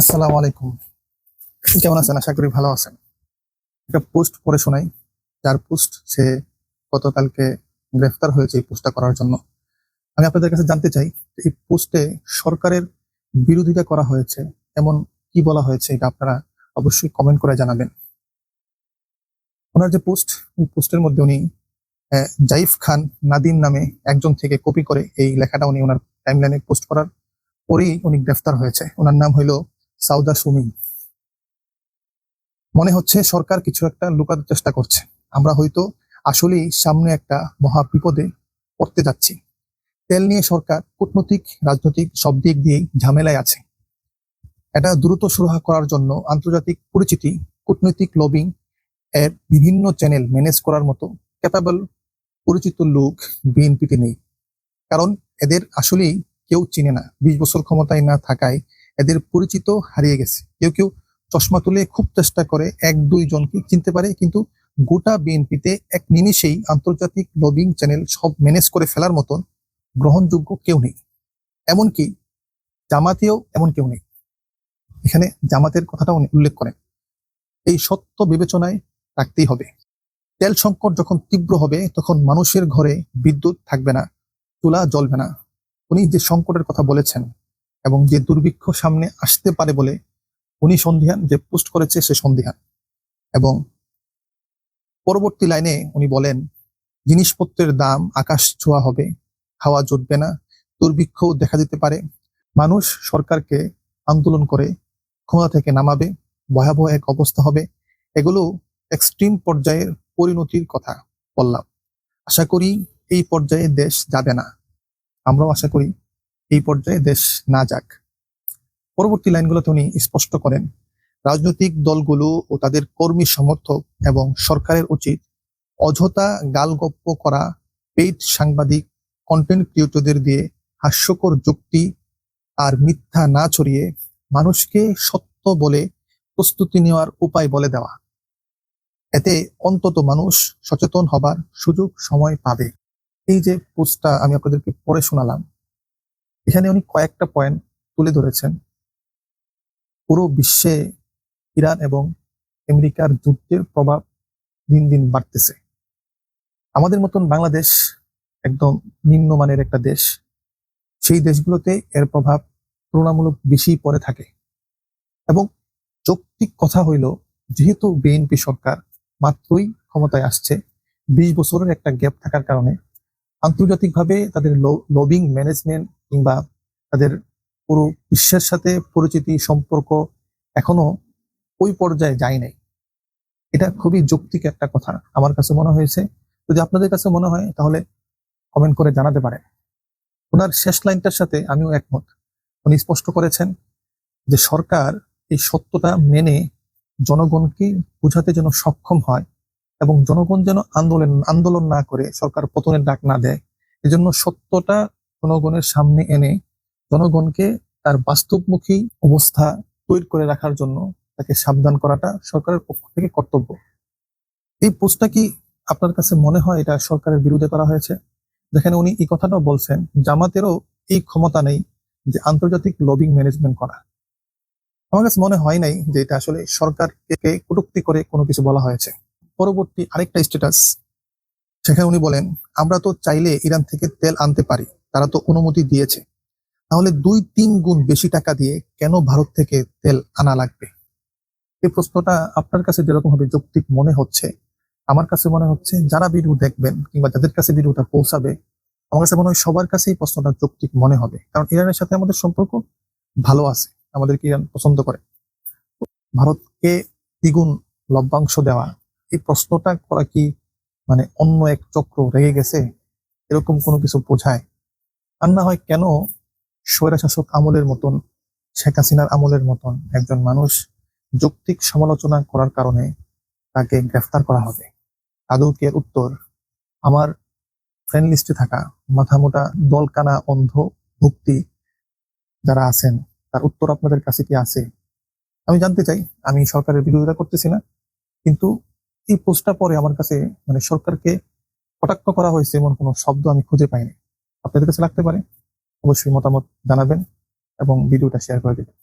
আসসালামু আলাইকুম। কেমন আছেন? আশা করি ভালো আছেন। একটা পোস্ট পড়ে শোনাই। যার পোস্ট সে গতকালকে গ্রেফতার হয়েছে এই পোস্টটা করার জন্য। আমি আপনাদের কাছে জানতে চাই এই পোস্টে সরকারের বিরোধিতা করা হয়েছে এমন কি বলা হয়েছে, এটা আপনারা অবশ্যই কমেন্ট করে জানাবেন। ওনার যে পোস্ট, ওই পোস্টের মধ্যে উনি জাইফ খান নাদিম নামে একজন থেকে কপি করে এই লেখাটা উনি ওনার টাইমলাইনে পোস্ট করার পরেই উনি গ্রেফতার হয়েছে। ওনার নাম হইল সাউদা সুমি। মনে হচ্ছে সরকার কিছু একটা লুকাতে চেষ্টা করছে। আমরা হয়তো আসলেই সামনে একটা মহা বিপদে পড়তে যাচ্ছি। তেল নিয়ে সরকার কূটনৈতিক, রাজনৈতিক সব দিক দিয়েই ঝামেলায় আছে। এটা দ্রুত সুরাহা করার জন্য আন্তর্জাতিক পরিচিতি, কূটনৈতিক লবিং এর বিভিন্ন চ্যানেল ম্যানেজ করার মতো ক্যাপাবল পরিচিত লোক বিএনপিতে নেই। কারণ এদের আসলেই কেউ চিনে না। 20 বছর ক্ষমতায় না থাকায় এদের পরিচিত হারিয়ে গেছে। কেউ কেউ চশমা তুলে খুব চেষ্টা করে 1-2 জনকে চিনতে পারে, কিন্তু গোটা বিএনপিতে এক নিমিষেই আন্তর্জাতিক লবিং চ্যানেল সব ম্যানেজ করে ফেলার মতন গ্রহণযোগ্য কেউ নেই। এমনকি জামাতেও এমন কেউ নেই। এখানে জামাতের কথাটা উনি উল্লেখ করেন। এই সত্য বিবেচনায় রাখতেই হবে। তেল সংকট যখন তীব্র হবে তখন মানুষের ঘরে বিদ্যুৎ থাকবে না, চুলা জ্বলবে না। উনি যে সংকটের কথা বলেছেন এবং যে দুর্ভিক্ষ সামনে আসতে পারে বলে উনি সন্দিহান, যে পোস্ট করেছে সে সন্দিহান। এবং পরবর্তী লাইনে উনি বলেন, জিনিসপত্রের দাম আকাশ ছোঁয়া হবে, খাওয়া জুটবে না, দুর্ভিক্ষ দেখা দিতে পারে, মানুষ সরকারকে আন্দোলন করে ক্ষমতা থেকে নামাবে, ভয়াবহ এক অবস্থা হবে। এগুলো এক্সট্রিম পর্যায়ের পরিণতির কথা বললাম। আশা করি এই পর্যায়ে দেশ যাবে না। আমরাও আশা করি এই পর্যায়ে দেশ না যাক। পরবর্তী লাইনগুলোতে উনি স্পষ্ট করেন, রাজনৈতিক দলগুলো ও তাদের কর্মী সমর্থক এবং সরকারের উচিত অযথা গালগপ্প করা, পেইড সাংবাদিক, কন্টেন্ট ক্রিয়েটরদের দিয়ে হাস্যকর যুক্তি আর মিথ্যা না ছড়িয়ে মানুষকে সত্য বলে প্রস্তুতি নেওয়ার উপায় বলে দেওয়া। এতে অন্তত মানুষ সচেতন হবার সুযোগ সময় পাবে। এই যে পোস্টটা আমি আপনাদেরকে পড়ে শোনালাম, এখানে উনি কয়েকটা পয়েন্ট তুলে ধরেছেন। পুরো বিশ্বে ইরান এবং আমেরিকার যুদ্ধের প্রভাব দিন দিন বাড়তেছে। আমাদের মতন বাংলাদেশ একদম নিম্নমানের একটা দেশ। সেই দেশগুলোতে এর প্রভাব তুলনামূলক বেশি পড়ে থাকে। এবং যৌক্তিক কথা হইল, যেহেতু বিএনপি সরকার মাত্রই ক্ষমতায় আসছে, 20 বছরের একটা গ্যাপ থাকার কারণে আন্তর্জাতিকভাবে তাদের লবিং ম্যানেজমেন্ট কিংবা তাদের পুরো বিশ্বের সাথে পরিচিতি সম্পর্ক এখনো ওই পর্যায়ে যায় নাই। এটা খুবই যৌক্তিক একটা কথা আমার কাছে মনে হয়েছে। যদি আপনাদের কাছে মনে হয় তাহলে কমেন্ট করে জানাতে পারেন। ওনার শেষ লাইনটার সাথে আমিও একমত। উনি স্পষ্ট করেছেন যে সরকার এই সত্যটা মেনে জনগণকে বোঝাতে যেন সক্ষম হয় এবং জনগণ যেন আন্দোলন না করে সরকার পতনের ডাক না দেয়। এজন্য সত্যটা জনগণের সামনে এনে জনগণকে তার বাস্তবমুখী অবস্থা তৈরি করে রাখার জন্য তাকে সাবধান করাটা সরকারের পক্ষ থেকে কর্তব্য। এই পোস্টটা কি আপনার কাছে মনে হয় এটা সরকারের বিরুদ্ধে করা হয়েছে? যেখানে উনি এই কথাটাও বলছেন, জামাতেরও এই ক্ষমতা নেই যে আন্তর্জাতিক লবিং ম্যানেজমেন্ট করা। আমার কাছে মনে হয় নাই যে এটা আসলে সরকারকে কটূক্তি করে কোনো কিছু বলা হয়েছে। পরবর্তী আরেকটা স্ট্যাটাস, সেখানে উনি বলেন, আমরা তো চাইলে ইরান থেকে তেল আনতে পারি, তারা তো অনুমতি দিয়েছে, তাহলে 2-3 গুণ বেশি টাকা দিয়ে কেন ভারত থেকে তেল আনা লাগবে? এই প্রশ্নটা আপনার কাছে যেরকম ভাবে যৌক্তিক মনে হচ্ছে, আমার কাছে মনে হচ্ছে যারা ভিডিও দেখবেন কিংবা যাদের কাছে ভিডিওটা পৌঁছাবে, আমার কাছে মনে হয় সবার কাছে এই প্রশ্নটা যৌক্তিক মনে হবে। কারণ ইরানের সাথে আমাদের সম্পর্ক ভালো আছে, আমাদেরকে ইরান পছন্দ করে। ভারতকে দ্বিগুণ লভ্যাংশ দেওয়া, এই প্রশ্নটা করা কি মানে অন্য এক চক্র রেগে গেছে এরকম কোনো কিছু বোঝায়? আর না হয় কেন স্বৈরশাসক আমলের মতন, শেখ হাসিনার আমলের মতন একজন মানুষ যৌক্তিক সমালোচনা করার কারণে তাকে গ্রেফতার করা হবে? আদৌ কি এর উত্তর আমার ফ্রেন্ড লিস্টে থাকা মাথামোটা দলকানা অন্ধ ভুক্তি যারা আছেন, তার উত্তর আপনাদের কাছে কি আছে? আমি জানতে চাই। আমি সরকারের বিরোধিতা করতেছি না, কিন্তু এই পোস্টটা পরে আমার কাছে মানে সরকারকে কটাক্ষ করা হয়েছে এমন কোনো শব্দ আমি খুঁজে পাইনি। আপনাদের কাছে লাগতে পারে, অবশ্যই মতামত জানাবেন এবং ভিডিওটা শেয়ার করে দেবেন।